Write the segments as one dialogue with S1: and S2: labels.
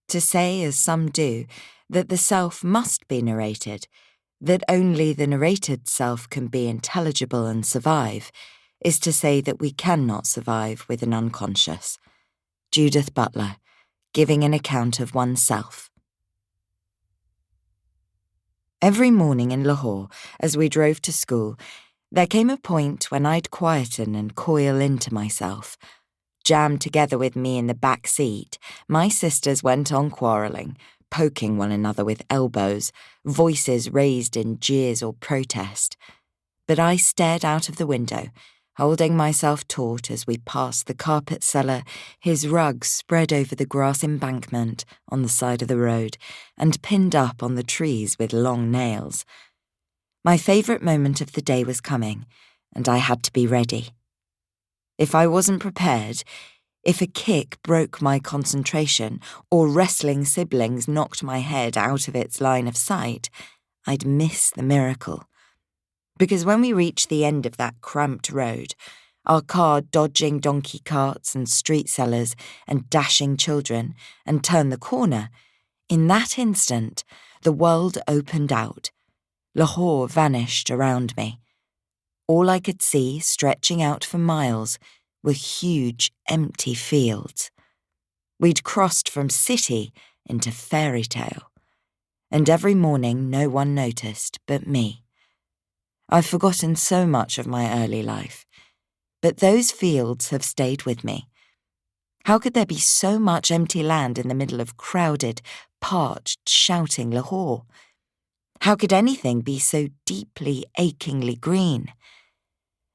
S1: To say, as some do, that the self must be narrated, that only the narrated self can be intelligible and survive, is to say that we cannot survive with an unconscious. Judith Butler, Giving an Account of Oneself. Every morning in Lahore, as we drove to school, there came a point when I'd quieten and coil into myself. Jammed together with me in the back seat, my sisters went on quarrelling, poking one another with elbows, voices raised in jeers or protest. But I stared out of the window, holding myself taut as we passed the carpet seller, his rugs spread over the grass embankment on the side of the road and pinned up on the trees with long nails. My favourite moment of the day was coming, and I had to be ready. If I wasn't prepared, if a kick broke my concentration or wrestling siblings knocked my head out of its line of sight, I'd miss the miracle. Because when we reached the end of that cramped road, our car dodging donkey carts and street sellers and dashing children, and turned the corner, in that instant, the world opened out. Lahore vanished around me. All I could see, stretching out for miles, were huge, empty fields. We'd crossed from city into fairy tale, and every morning no one noticed but me. I've forgotten so much of my early life, but those fields have stayed with me. How could there be so much empty land in the middle of crowded, parched, shouting Lahore? How could anything be so deeply, achingly green?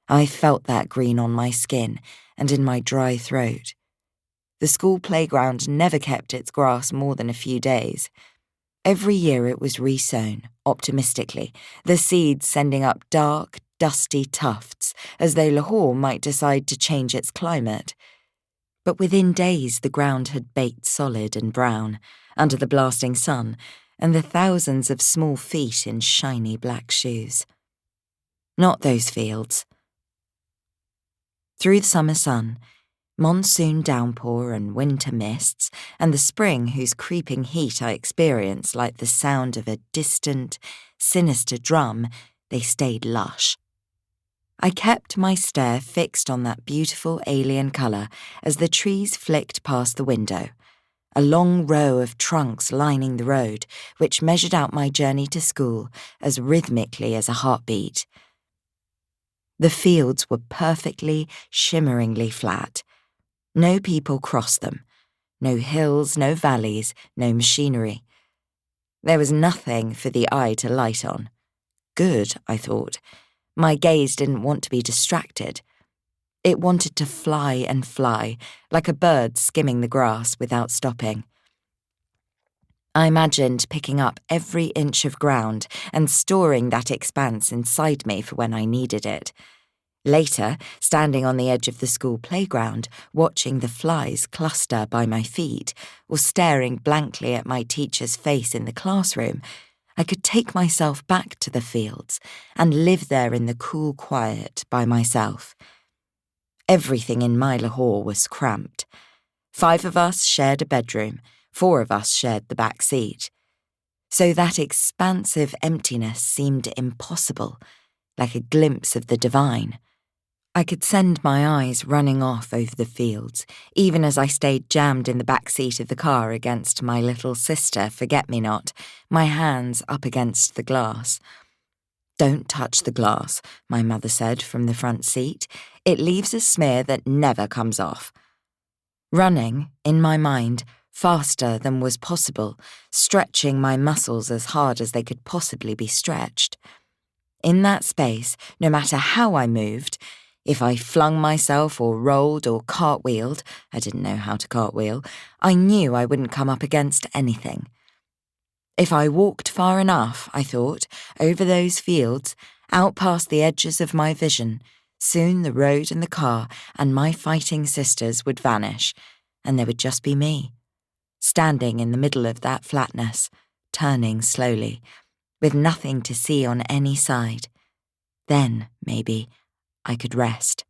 S1: I felt that green on my skin and in my dry throat. The school playground never kept its grass more than a few days. Every year it was resown, optimistically, the seeds sending up dark, dusty tufts, as though Lahore might decide to change its climate. But within days the ground had baked solid and brown, under the blasting sun, and the thousands of small feet in shiny black shoes. Not those fields. Through the summer sun, monsoon downpour and winter mists, and the spring whose creeping heat I experienced like the sound of a distant, sinister drum, they stayed lush. I kept my stare fixed on that beautiful alien colour as the trees flicked past the window, a long row of trunks lining the road, which measured out my journey to school as rhythmically as a heartbeat. The fields were perfectly, shimmeringly flat. No people crossed them. No hills, no valleys, no machinery. There was nothing for the eye to light on. Good, I thought. My gaze didn't want to be distracted. It wanted to fly and fly, like a bird skimming the grass without stopping. I imagined picking up every inch of ground and storing that expanse inside me for when I needed it. Later, standing on the edge of the school playground, watching the flies cluster by my feet, or staring blankly at my teacher's face in the classroom, I could take myself back to the fields and live there in the cool quiet by myself. Everything in my Lahore was cramped. 5 of us shared a bedroom, 4 of us shared the back seat. So that expansive emptiness seemed impossible, like a glimpse of the divine. I could send my eyes running off over the fields, even as I stayed jammed in the back seat of the car against my little sister, Forget-Me-Not, my hands up against the glass. "Don't touch the glass," my mother said from the front seat. "It leaves a smear that never comes off." Running, in my mind, faster than was possible, stretching my muscles as hard as they could possibly be stretched. In that space, no matter how I moved, if I flung myself or rolled or cartwheeled, I didn't know how to cartwheel, I knew I wouldn't come up against anything. If I walked far enough, I thought, over those fields, out past the edges of my vision, soon the road and the car and my fighting sisters would vanish, and there would just be me, standing in the middle of that flatness, turning slowly, with nothing to see on any side. Then, maybe, I could rest.